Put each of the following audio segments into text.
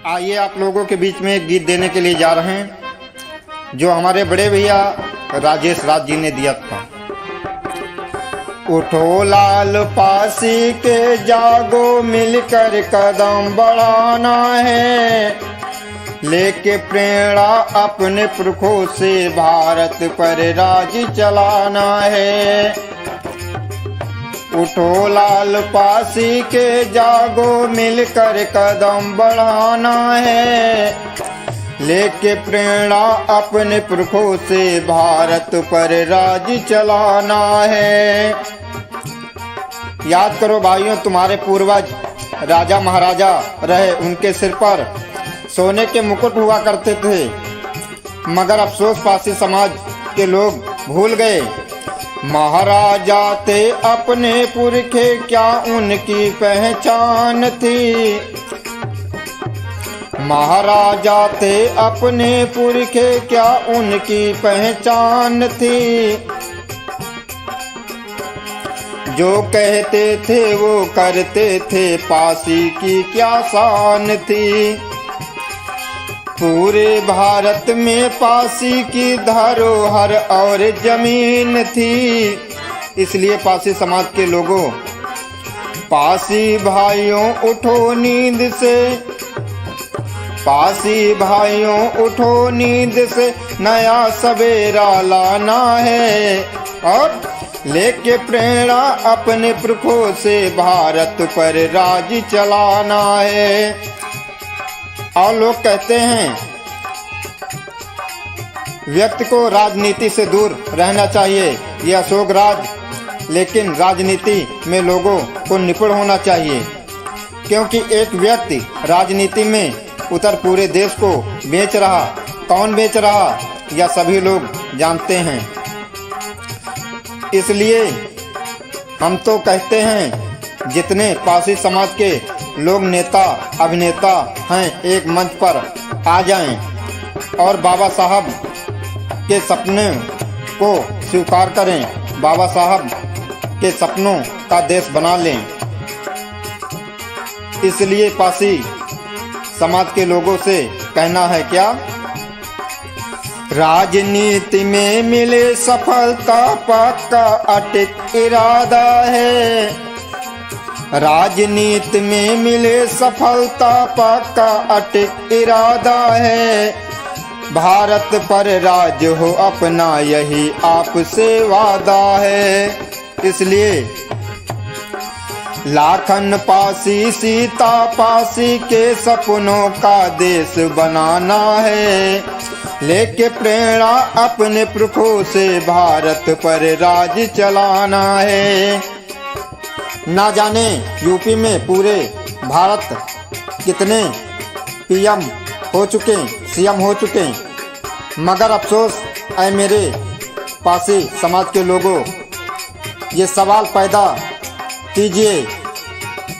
आइए आप लोगों के बीच में एक गीत देने के लिए जा रहे हैं जो हमारे बड़े भैया राजेश राज जी ने दिया था। उठो लाल पासी के जागो मिलकर कदम बढ़ाना है, लेके प्रेरणा अपने पुरखों से भारत पर राज चलाना है। उठो लाल पासी के जागो मिलकर कदम बढ़ाना है, लेके प्रेरणा अपने पुरखों से भारत पर राज चलाना है। याद करो भाइयों, तुम्हारे पूर्वज राजा महाराजा रहे, उनके सिर पर सोने के मुकुट हुआ करते थे, मगर अफसोस पासी समाज के लोग भूल गए। महाराजा थे अपने पुरखे, क्या उनकी पहचान थी। महाराजा थे अपने पुरखे, क्या उनकी पहचान थी। जो कहते थे वो करते थे, पासी की क्या शान थी। पूरे भारत में पासी की धरोहर और जमीन थी, इसलिए पासी समाज के लोगों, पासी भाइयों उठो नींद से, पासी भाइयों उठो नींद से, नया सवेरा लाना है और लेके प्रेरणा अपने पुरखों से भारत पर राज चलाना है। और लोग कहते हैं व्यक्ति को राजनीति से दूर रहना चाहिए, यह अशोक राज, लेकिन राजनीति में लोगों को निपुण होना चाहिए, क्योंकि एक व्यक्ति राजनीति में उतर पूरे देश को बेच रहा। कौन बेच रहा यह सभी लोग जानते हैं। इसलिए हम तो कहते हैं जितने पासी समाज के लोग नेता अभिनेता हैं, एक मंच पर आ जाएं और बाबा साहब के सपने को स्वीकार करें, बाबा साहब के सपनों का देश बना लें। इसलिए पासी समाज के लोगों से कहना है क्या, राजनीति में मिले सफलता पक्का अटक इरादा है। राजनीति में मिले सफलता पक्का अटक इरादा है। भारत पर राज हो अपना यही आपसे वादा है। इसलिए लाखन पासी सीता पासी के सपनों का देश बनाना है, लेके प्रेरणा अपने पुरखों से भारत पर राज चलाना है। ना जाने यूपी में पूरे भारत कितने पीएम हो चुके, सीएम हो चुके, मगर अफसोस ऐ मेरे पासी समाज के लोगों, ये सवाल पैदा कीजिए,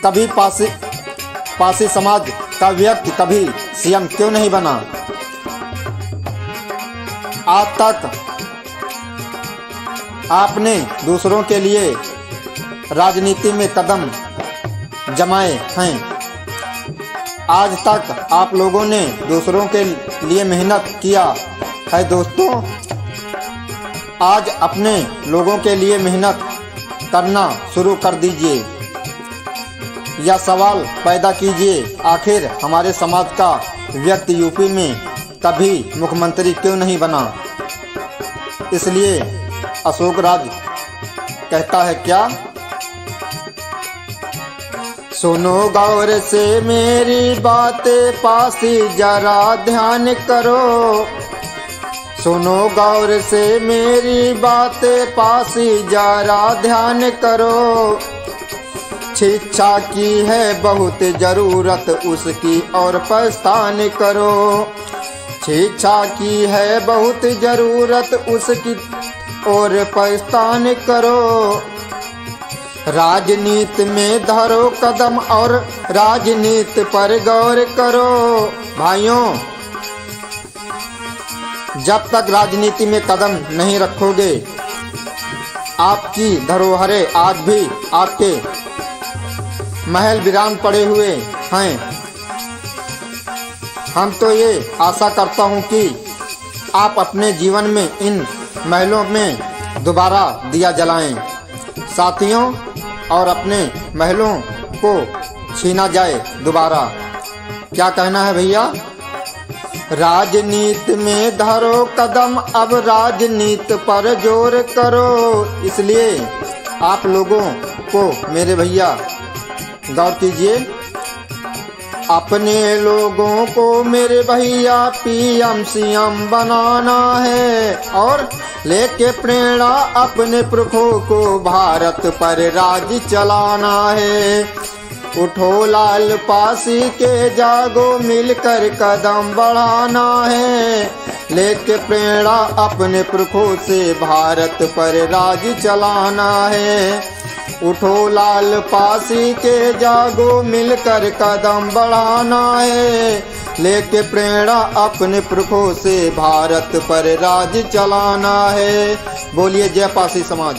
कभी पासी समाज का व्यक्ति कभी सीएम क्यों नहीं बना। आज तक आपने दूसरों के लिए राजनीति में कदम जमाए हैं, आज तक आप लोगों ने दूसरों के लिए मेहनत किया है। दोस्तों, आज अपने लोगों के लिए मेहनत करना शुरू कर दीजिए। यह सवाल पैदा कीजिए, आखिर हमारे समाज का व्यक्ति यूपी में कभी मुख्यमंत्री क्यों नहीं बना। इसलिए अशोक राज कहता है क्या, सुनो गौर से मेरी बातें पासी जरा ध्यान करो। सुनो गौर से मेरी बातें पासी जरा ध्यान करो। शिक्षा की है बहुत जरूरत उसकी और प्रस्थान करो। शिक्षा की है बहुत जरूरत उसकी और प्रस्थान करो। राजनीति में धरो कदम और राजनीति पर गौर करो। भाइयों, जब तक राजनीति में कदम नहीं रखोगे, आपकी धरोहरें आज भी आपके महल वीरान पड़े हुए हैं। हम तो ये आशा करता हूँ कि आप अपने जीवन में इन महलों में दोबारा दिया जलाएं साथियों, और अपने महलों को छीना जाए दोबारा। क्या कहना है भैया? राजनीति में धरो कदम, अब राजनीति पर जोर करो। इसलिए आप लोगों को मेरे भैया गौर कीजिए, अपने लोगों को मेरे भैया पीएम सीएम बनाना है और लेके प्रेरणा अपने पुरखों को भारत पर राज चलाना है। उठो लाल पासी के जागो, मिलकर कदम बढ़ाना है, लेके प्रेरणा अपने पुरखों से भारत पर राज चलाना है। उठो लाल पासी के जागो, मिलकर कदम बढ़ाना है, लेके प्रेरणा अपने पुरखों से भारत पर राज चलाना है। बोलिए जय पासी समाज।